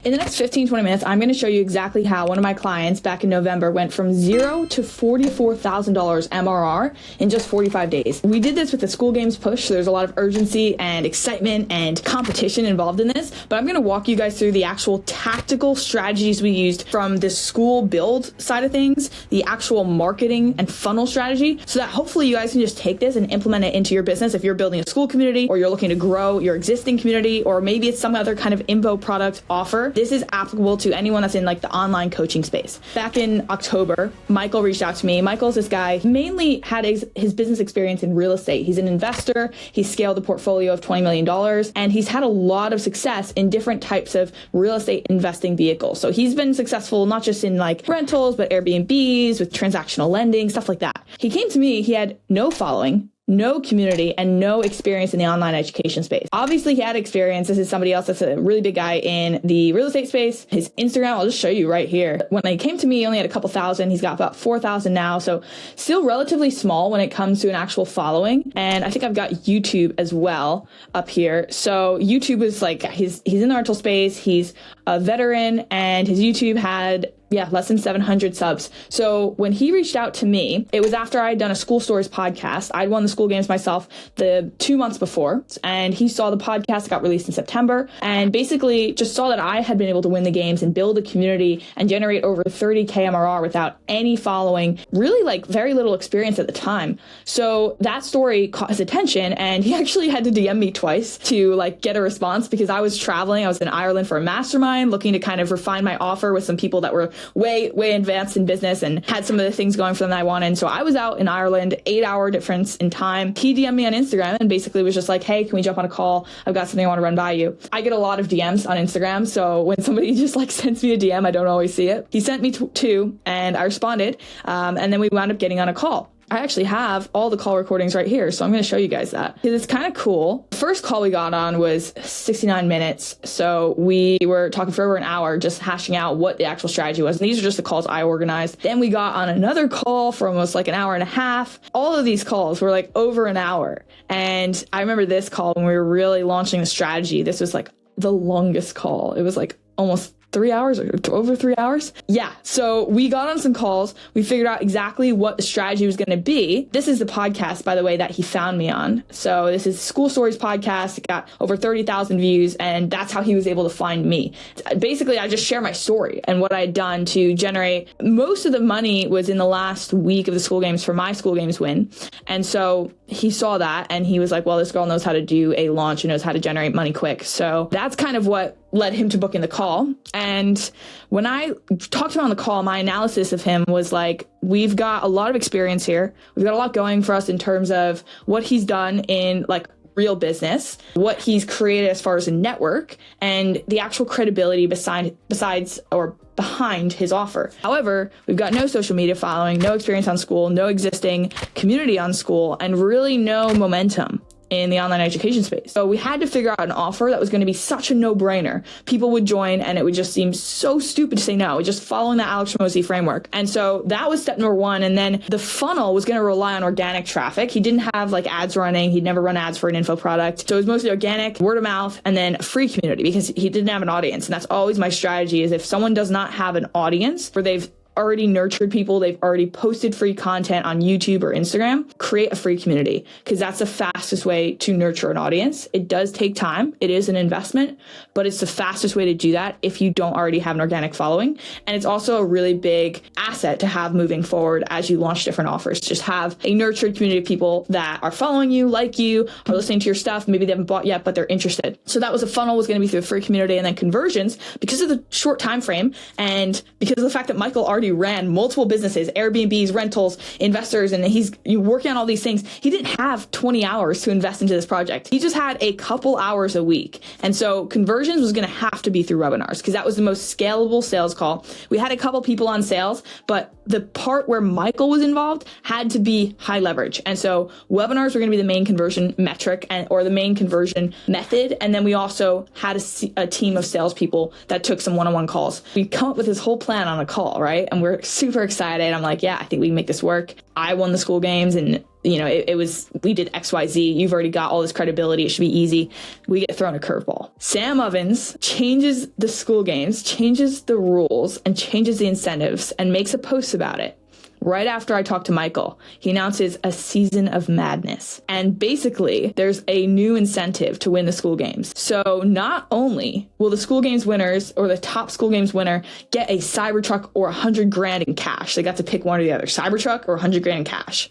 In the next 15-20 minutes, I'm going to show you exactly how one of my clients back in November went from $0 to $44,000 MRR in just 45 days. We did this with the Skool Games push, so there's a lot of urgency and excitement and competition involved in this, but I'm going to walk you guys through the actual tactical strategies we used from the Skool build side of things, the actual marketing and funnel strategy, so that hopefully you guys can just take this and implement it into your business if you're building a Skool community or you're looking to grow your existing community, or maybe it's some other kind of info product offer. This is applicable to anyone that's in like the online coaching space. Back in October, Michael reached out to me. Michael's this guy, he mainly had his business experience in real estate. He's an investor. He scaled a portfolio of $20 million, and he's had a lot of success in different types of real estate investing vehicles. So he's been successful not just in like rentals, but Airbnbs, with transactional lending, stuff like that. He came to me, he had no following, no community, and no experience in the online education space. Obviously, he had experience. This is somebody else that's a really big guy in the real estate space. His Instagram, I'll just show you right here. When he came to me, he only had a couple thousand. He's got about 4,000 now. So still relatively small when it comes to an actual following. And I think I've got YouTube as well up here. So YouTube is like, he's in the rental space. He's a veteran, and his YouTube had less than 700 subs. So when he reached out to me, it was after I had done a Skool Stories podcast. I'd won the Skool Games myself the 2 months before, and he saw the podcast that got released in September, and basically just saw that I had been able to win the games and build a community and generate over 30K MRR without any following, really like very little experience at the time. So that story caught his attention, and he actually had to DM me twice to like get a response, because I was traveling. I was in Ireland for a mastermind, looking to kind of refine my offer with some people that were way advanced in business and had some of the things going for them that I wanted. So I was out in Ireland, 8-hour difference in time. He DM'd me on Instagram and basically was just like, hey, can we jump on a call? I've got something I want to run by you. I get a lot of DMs on Instagram, so when somebody just like sends me a DM, I don't always see it. He sent me two, and I responded, and then we wound up getting on a call. I actually have all the call recordings right here, so I'm going to show you guys that, because it's kind of cool. The first call we got on was 69 minutes, so we were talking for over an hour, just hashing out what the actual strategy was, and these are just the calls I organized. Then we got on another call for almost like an hour and a half. All of these calls were like over an hour, and I remember this call when we were really launching the strategy. This was like the longest call. It was like almost 3 hours or over 3 hours. Yeah. So we got on some calls. We figured out exactly what the strategy was going to be. This is the podcast, by the way, that he found me on. So this is Skool Stories podcast. It got over 30,000 views, and that's how he was able to find me. Basically, I just share my story and what I had done to generate. Most of the money was in the last week of the Skool Games for my Skool Games win. And so he saw that, and he was like, well, this girl knows how to do a launch and knows how to generate money quick. So that's kind of what led him to booking the call. And when I talked to him on the call, my analysis of him was like, we've got a lot of experience here. We've got a lot going for us in terms of what he's done in like real business, what he's created as far as a network, and the actual credibility besides or behind his offer. However, we've got no social media following, no experience on Skool, no existing community on Skool, and really no momentum in the online education space. So we had to figure out an offer that was going to be such a no-brainer. People would join, and it would just seem so stupid to say no, just following the Alex Ramosi framework. And so that was step number one. And then the funnel was going to rely on organic traffic. He didn't have like ads running. He'd never run ads for an info product. So it was mostly organic, word of mouth, and then a free community, because he didn't have an audience. And that's always my strategy, is if someone does not have an audience where they've already nurtured people, they've already posted free content on YouTube or Instagram, create a free community, because that's the fastest way to nurture an audience. It does take time. It is an investment, but it's the fastest way to do that if you don't already have an organic following. And it's also a really big asset to have moving forward as you launch different offers. Just have a nurtured community of people that are following you, like you, are listening to your stuff. Maybe they haven't bought yet, but they're interested. So that was a funnel, was going to be through a free community. And then conversions, because of the short time frame and because of the fact that Michael already ran multiple businesses, Airbnbs, rentals, investors, and he's working on all these things. He didn't have 20 hours to invest into this project. He just had a couple hours a week. And so conversions was going to have to be through webinars, because that was the most scalable sales call. We had a couple people on sales, but the part where Michael was involved had to be high leverage. And so webinars were going to be the main conversion metric or the main conversion method. And then we also had a team of salespeople that took some one-on-one calls. We come up with this whole plan on a call, right? And we're super excited. I'm like, yeah, I think we can make this work. I won the Skool Games, and we did XYZ. You've already got all this credibility. It should be easy. We get thrown a curveball. Sam Ovens changes the Skool games, changes the rules, and changes the incentives and makes a post about it. Right after I talked to Michael, he announces a season of madness. And basically, there's a new incentive to win the Skool games. So not only will the Skool games winners or the top Skool games winner get a Cybertruck or $100,000 in cash. They got to pick one or the other, Cybertruck or $100,000 in cash.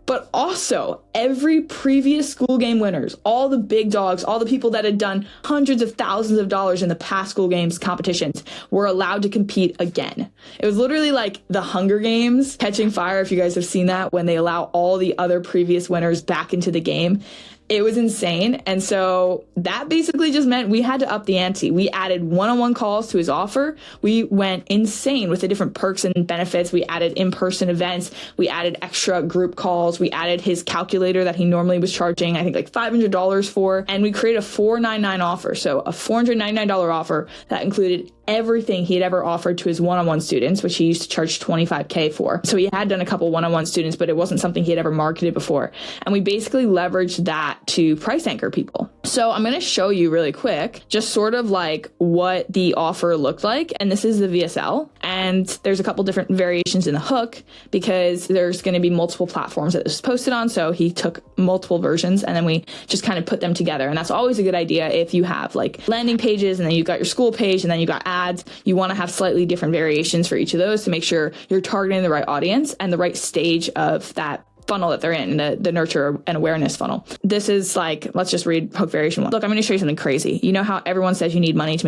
But also, every previous Skool game winners, all the big dogs, all the people that had done hundreds of thousands of dollars in the past Skool games competitions were allowed to compete again. It was literally like the Hunger Games catching fire, if you guys have seen that, when they allow all the other previous winners back into the game. It was insane. And so that basically just meant we had to up the ante. We added one-on-one calls to his offer. We went insane with the different perks and benefits. We added in-person events. We added extra group calls. We added his calculator that he normally was charging, I think like $500 for. And we created a $499 offer. So a $499 offer that included everything he had ever offered to his one-on-one students, which he used to charge $25,000 for. So he had done a couple one-on-one students, but it wasn't something he had ever marketed before. And we basically leveraged that to price anchor people. So I'm going to show you really quick, just sort of like what the offer looked like. And this is the VSL. And there's a couple different variations in the hook because there's going to be multiple platforms that this is posted on. So he took multiple versions and then we just kind of put them together. And that's always a good idea if you have like landing pages and then you've got your Skool page and then you've got ads. You want to have slightly different variations for each of those to make sure you're targeting the right audience and the right stage of that funnel that they're in, the nurture and awareness funnel. This is like, let's just read hook variation one. Look, I'm going to show you something crazy. You know how everyone says you need money to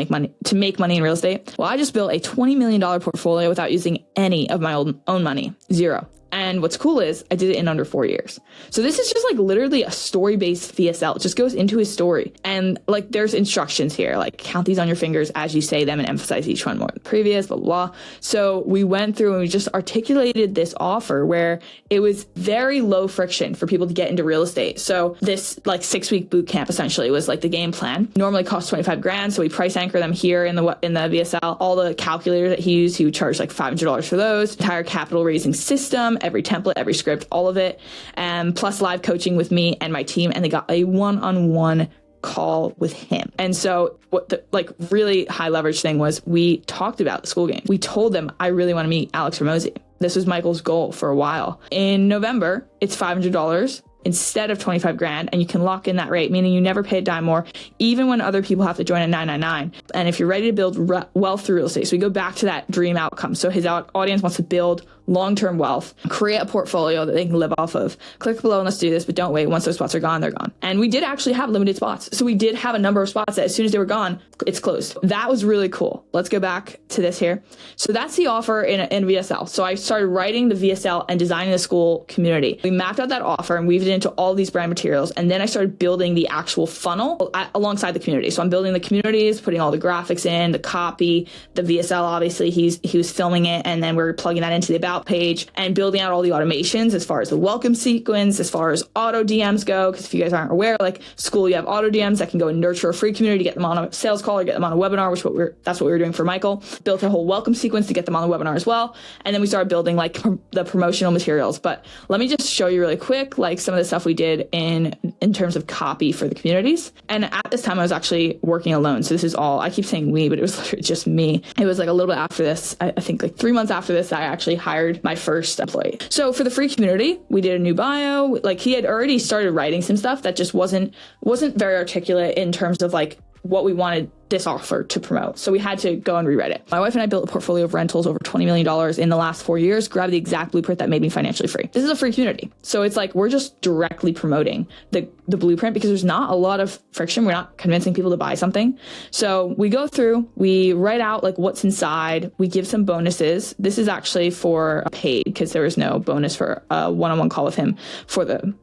make money in real estate? Well, I just built a $20 million portfolio without using any of my own money. Zero. And what's cool is I did it in under 4 years. So this is just like literally a story-based VSL. It just goes into his story. And like there's instructions here, like count these on your fingers as you say them and emphasize each one more than the previous, blah, blah, blah. So we went through and we just articulated this offer where it was very low friction for people to get into real estate. So this like 6-week boot camp essentially was like the game plan. Normally costs $25,000. So we price anchor them here in the VSL. All the calculators that he used, he would charge like $500 for those. Entire capital raising system, every template, every script, all of it, plus live coaching with me and my team. And they got a one-on-one call with him. And so what the like really high leverage thing was, we talked about the Skool game. We told them, I really want to meet Alex Ramosi. This was Michael's goal for a while. In November, it's $500 instead of $25,000, and you can lock in that rate, meaning you never pay a dime more, even when other people have to join at $999. And if you're ready to build wealth through real estate, so we go back to that dream outcome. So his audience wants to build long-term wealth, create a portfolio that they can live off of. Click below and let's do this, but don't wait. Once those spots are gone, they're gone. And we did actually have limited spots. So we did have a number of spots that as soon as they were gone, it's closed. That was really cool. Let's go back to this here. So that's the offer in VSL. So I started writing the VSL and designing the Skool community. We mapped out that offer and weaved it into all these brand materials. And then I started building the actual funnel alongside the community. So I'm building the communities, putting all the graphics in, the copy, the VSL, obviously he was filming it. And then we're plugging that into the about page and building out all the automations as far as the welcome sequence, as far as auto DMs go. Because if you guys aren't aware, like Skool, you have auto DMs that can go and nurture a free community, get them on a sales call or get them on a webinar, that's what we were doing for Michael. Built a whole welcome sequence to get them on the webinar as well. And then we started building like the promotional materials. But let me just show you really quick, like some of the stuff we did in terms of copy for the communities. And at this time I was actually working alone. So this is all, I keep saying we, but it was literally just me. It was like a little bit after this, I think like 3 months after this, I actually hired my first employee. So for the free community, we did a new bio. Like he had already started writing some stuff that just wasn't very articulate in terms of like what we wanted this offer to promote. So we had to go and rewrite it. My wife and I built a portfolio of rentals over $20 million in the last 4 years, grabbed the exact blueprint that made me financially free. This is a free community. So it's like, we're just directly promoting the blueprint because there's not a lot of friction. We're not convincing people to buy something. So we go through, we write out like what's inside. We give some bonuses. This is actually for paid because there was no bonus for a one-on-one call with him for the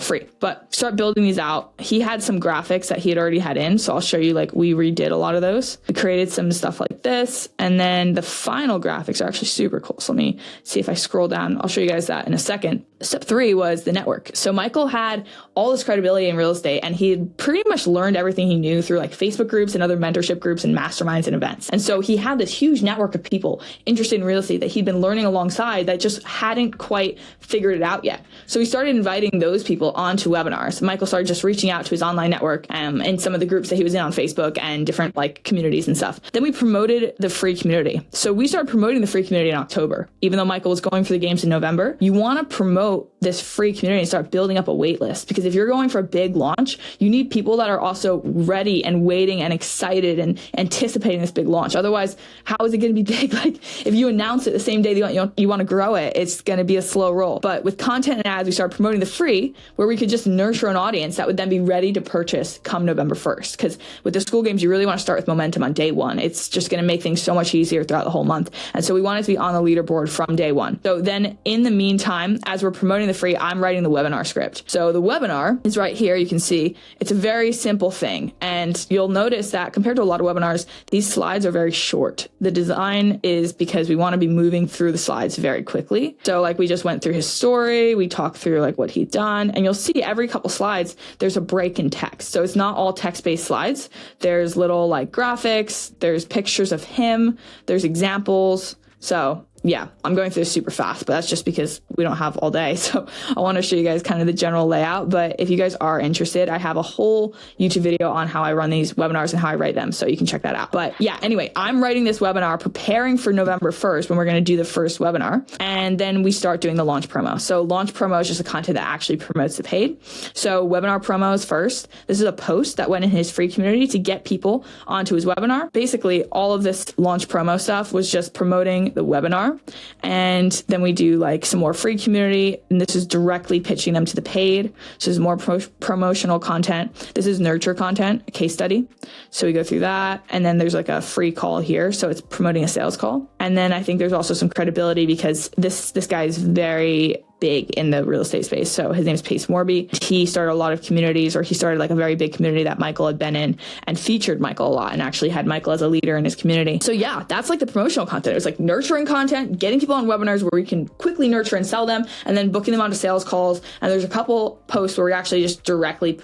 free, but start building these out. He had some graphics that he had already had in. So I'll show you, like we redid a lot of those. We created some stuff like this. And then the final graphics are actually super cool. So let me see if I scroll down, I'll show you guys that in a second. Step 3 was the network. So Michael had all this credibility in real estate, and he had pretty much learned everything he knew through like Facebook groups and other mentorship groups and masterminds and events. And so he had this huge network of people interested in real estate that he'd been learning alongside that just hadn't quite figured it out yet. So he started inviting those people onto webinars. Michael started just reaching out to his online network in some of the groups that he was in on Facebook and different like communities and stuff. Then we promoted the free community. So we started promoting the free community in October. Even though Michael was going for the games in November, you want to promote this free community and start building up a wait list, because if you're going for a big launch, you need people that are also ready and waiting and excited and anticipating this big launch. Otherwise, how is it going to be big? Like if you announce it the same day that you want to grow it, it's going to be a slow roll. But with content and ads, we started promoting the free, where we could just nurture an audience that would then be ready to purchase come November 1st. Because with the school games, you really want to start with momentum on day one. It's just going to make things so much easier throughout the whole month. And so we wanted to be on the leaderboard from day one. So then in the meantime, as we're promoting the free, I'm writing the webinar script. So the webinar is right here. You can see it's a very simple thing. And you'll notice that compared to a lot of webinars, these slides are very short. The design is because we want to be moving through the slides very quickly. So like we just went through his story, we talked through like what he'd done, and you'll see every couple slides, there's a break in text. So it's not all text-based slides. There's little like graphics, there's pictures of him, there's examples. So yeah, I'm going through this super fast, but that's just because we don't have all day. So I want to show you guys kind of the general layout. But if you guys are interested, I have a whole YouTube video on how I run these webinars and how I write them. So you can check that out. But yeah, anyway, I'm writing this webinar, preparing for November 1st when we're going to do the first webinar. And then we start doing the launch promo. So launch promo is just the content that actually promotes the paid. So webinar promos first. This is a post that went in his free community to get people onto his webinar. Basically, all of this launch promo stuff was just promoting the webinar. And then we do like some more free community, and this is directly pitching them to the paid. So this is more promotional content. This is nurture content, a case study. So we go through that, and then there's like a free call here. So it's promoting a sales call. And then I think there's also some credibility because this guy is very big in the real estate space. So his name is Pace Morby. He started a lot of communities, or he started like a very big community that Michael had been in and featured Michael a lot and actually had Michael as a leader in his community. So yeah, that's like the promotional content. It was like nurturing content, getting people on webinars where we can quickly nurture and sell them, and then booking them onto sales calls. And there's a couple posts where we actually just directly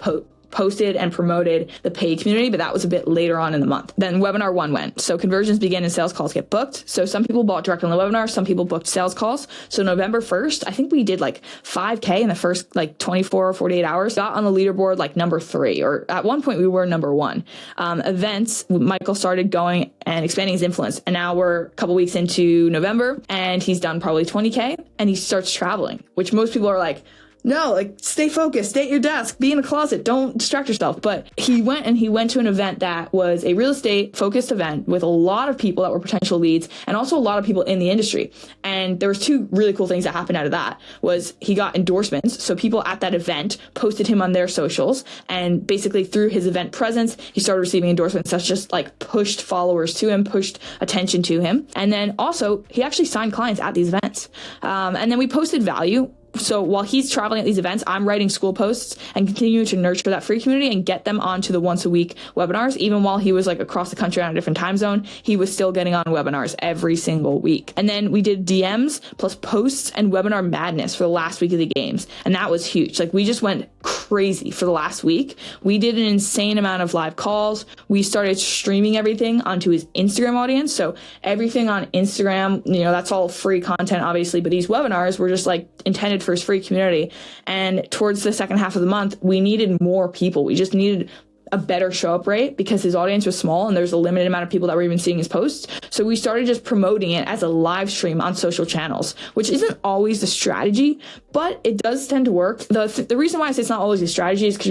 posted and promoted the paid community, but that was a bit later on in the month. Then webinar 1 went. So conversions begin and sales calls get booked. So some people bought direct on the webinar, some people booked sales calls. So November 1st, I think we did like 5K in the first like 24 or 48 hours. Got on the leaderboard like number 3, or at one point we were number 1. Events, Michael started going and expanding his influence. And now we're a couple weeks into November, and he's done probably 20K, and he starts traveling, which most people are like, no, like stay focused, stay at your desk, be in a closet, don't distract yourself. But he went to an event that was a real estate focused event with a lot of people that were potential leads, and also a lot of people in the industry. And there was 2 really cool things that happened out of that. Was he got endorsements. So people at that event posted him on their socials, and basically through his event presence, he started receiving endorsements that's just like pushed followers to him, pushed attention to him. And then also he actually signed clients at these events. And then we posted value. So while he's traveling at these events, I'm writing Skool posts and continuing to nurture that free community and get them onto the once a week webinars. Even while he was like across the country on a different time zone, he was still getting on webinars every single week. And then we did DMs plus posts and webinar madness for the last week of the games. And that was huge. Like we just went crazy for the last week. We did an insane amount of live calls. We started streaming everything onto his Instagram audience. So everything on Instagram, that's all free content, obviously, but these webinars were just like intended for his free community. And towards the second half of the month, we needed more people. We just needed a better show up rate because his audience was small and there's a limited amount of people that were even seeing his posts. So we started just promoting it as a live stream on social channels, which isn't always the strategy, but it does tend to work. The reason why I say it's not always a strategy is because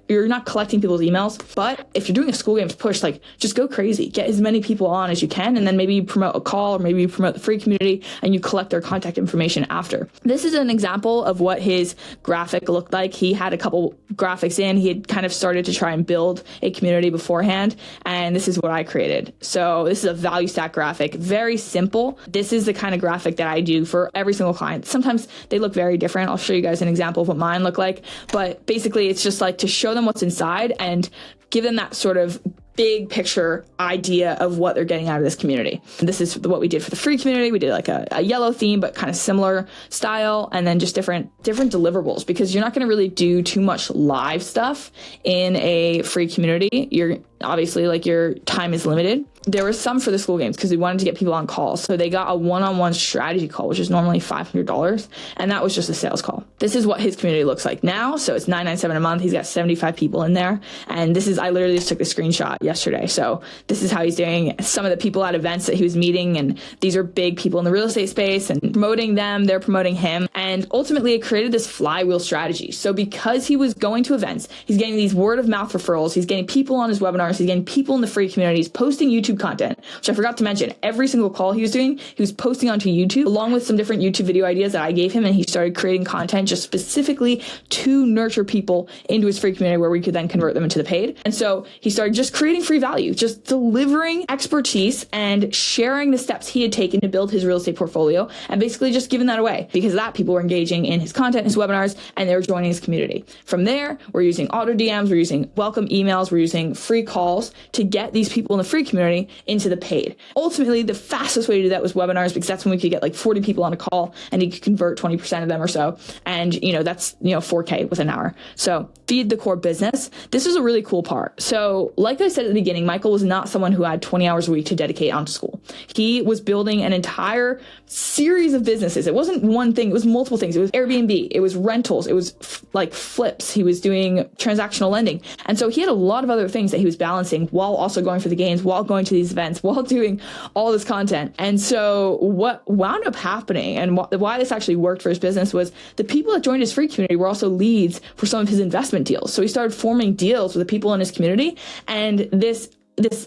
you're not collecting people's emails. But if you're doing a school games push, like just go crazy, get as many people on as you can, and then maybe you promote a call, or maybe you promote the free community and you collect their contact information after. This is an example of what his graphic looked like. He had a couple graphics in. He had kind of started to try and build a community beforehand, and this is what I created. So this is a value stack graphic, very simple. This is the kind of graphic that I do for every single client. Sometimes they look very different. I'll show you guys an example of what mine look like, but basically it's just like to show them what's inside and give them that sort of big picture idea of what they're getting out of this community. And this is what we did for the free community. We did like a yellow theme, but kind of similar style, and then just different deliverables, because you're not going to really do too much live stuff in a free community. You're obviously, like, your time is limited. There was some for the school games because we wanted to get people on calls. So they got a one-on-one strategy call, which is normally $500. And that was just a sales call. This is what his community looks like now. So it's $997 a month. He's got 75 people in there. And this is, I literally just took the screenshot yesterday. So this is how he's doing. Some of the people at events that he was meeting, and these are big people in the real estate space, and promoting them, they're promoting him. And ultimately it created this flywheel strategy. So because he was going to events, he's getting these word of mouth referrals. He's getting people on his webinars. He's getting people in the free communities, posting YouTube content, which I forgot to mention. Every single call he was doing, he was posting onto YouTube, along with some different YouTube video ideas that I gave him. And he started creating content just specifically to nurture people into his free community, where we could then convert them into the paid. And so he started just creating free value, just delivering expertise and sharing the steps he had taken to build his real estate portfolio, and basically just giving that away. Because of that, people were engaging in his content, his webinars, and they were joining his community. From there, we're using auto DMs, we're using welcome emails, we're using free calls to get these people in the free community into the paid. Ultimately, the fastest way to do that was webinars, because that's when we could get like 40 people on a call and he could convert 20% of them or so. And, that's, 4K within an hour. So feed the core business. This is a really cool part. So like I said at the beginning, Michael was not someone who had 20 hours a week to dedicate onto Skool. He was building an entire series of businesses. It wasn't one thing. It was multiple things. It was Airbnb. It was rentals. It was like flips. He was doing transactional lending. And so he had a lot of other things that he was balancing while also going for the games, while going to these events, while doing all this content. And so what wound up happening, and why this actually worked for his business, was the people that joined his free community were also leads for some of his investment deals. So he started forming deals with the people in his community, and this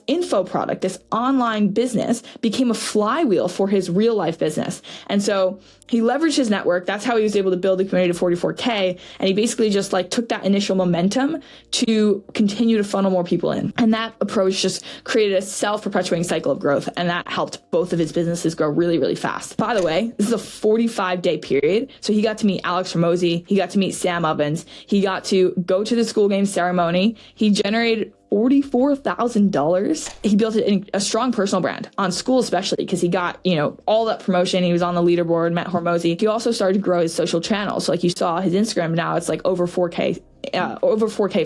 info product, this online business, became a flywheel for his real life business. And so he leveraged his network. That's how he was able to build the community to 44K. And he basically just took that initial momentum to continue to funnel more people in. And that approach just created a self-perpetuating cycle of growth. And that helped both of his businesses grow really, really fast. By the way, this is a 45-day period. So he got to meet Alex Ramosi. He got to meet Sam Ovens. He got to go to the Skool Games ceremony. He generated $44,000. He built a strong personal brand on Skool, especially because he got, all that promotion. He was on the leaderboard, met Hormozy. He also started to grow his social channels. So like you saw his Instagram now, it's like over 4K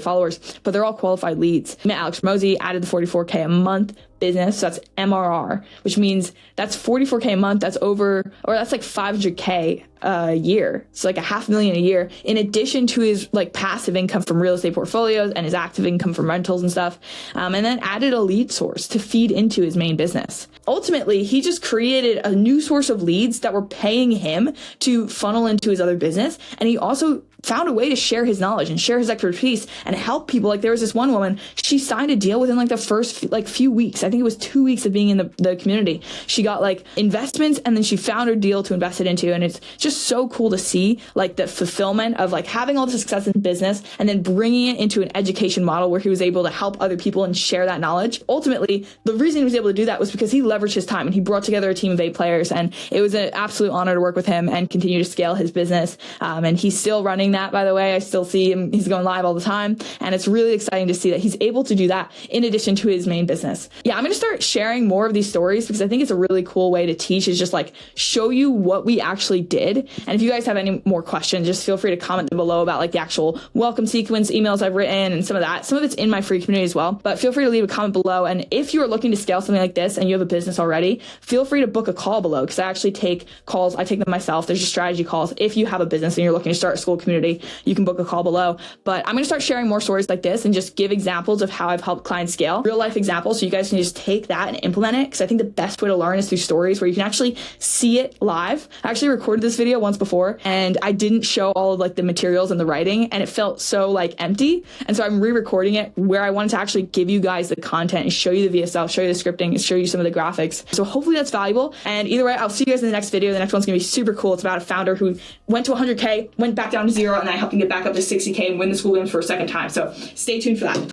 followers, but they're all qualified leads. Met Alex Ramosi, added the 44K a month business. So that's MRR, which means that's 44K a month. That's that's like 500K a year. So like $500,000 a year, in addition to his passive income from real estate portfolios and his active income from rentals and stuff. And then added a lead source to feed into his main business. Ultimately, he just created a new source of leads that were paying him to funnel into his other business. And he also found a way to share his knowledge and share his expertise and help people. Like there was this one woman, she signed a deal within the first few weeks. I think it was 2 weeks of being in the community. She got investments, and then she found her deal to invest it into. And it's just so cool to see the fulfillment of having all the success in business and then bringing it into an education model where he was able to help other people and share that knowledge. Ultimately, the reason he was able to do that was because he leveraged his time and he brought together a team of 8 players. And it was an absolute honor to work with him and continue to scale his business. And he's still running that, by the way. I still see him. He's going live all the time. And it's really exciting to see that he's able to do that in addition to his main business. Yeah, I'm going to start sharing more of these stories because I think it's a really cool way to teach, is just show you what we actually did. And if you guys have any more questions, just feel free to comment them below about the actual welcome sequence emails I've written and some of that. Some of it's in my free community as well, but feel free to leave a comment below. And if you are looking to scale something like this and you have a business already, feel free to book a call below, because I actually take calls. I take them myself. There's just strategy calls. If you have a business and you're looking to start a Skool community, you can book a call below. But I'm going to start sharing more stories like this and just give examples of how I've helped clients scale, real life examples, so you guys can just take that and implement it. Because I think the best way to learn is through stories where you can actually see it live. I actually recorded this video once before and I didn't show all of the materials and the writing, and it felt so empty. And so I'm re-recording it where I wanted to actually give you guys the content and show you the VSL, show you the scripting, and show you some of the graphics. So hopefully that's valuable. And either way, I'll see you guys in the next video. The next one's going to be super cool. It's about a founder who went to 100K, went back down to 0, and I helped him get back up to 60K and win the Skool Games for a second time. So stay tuned for that.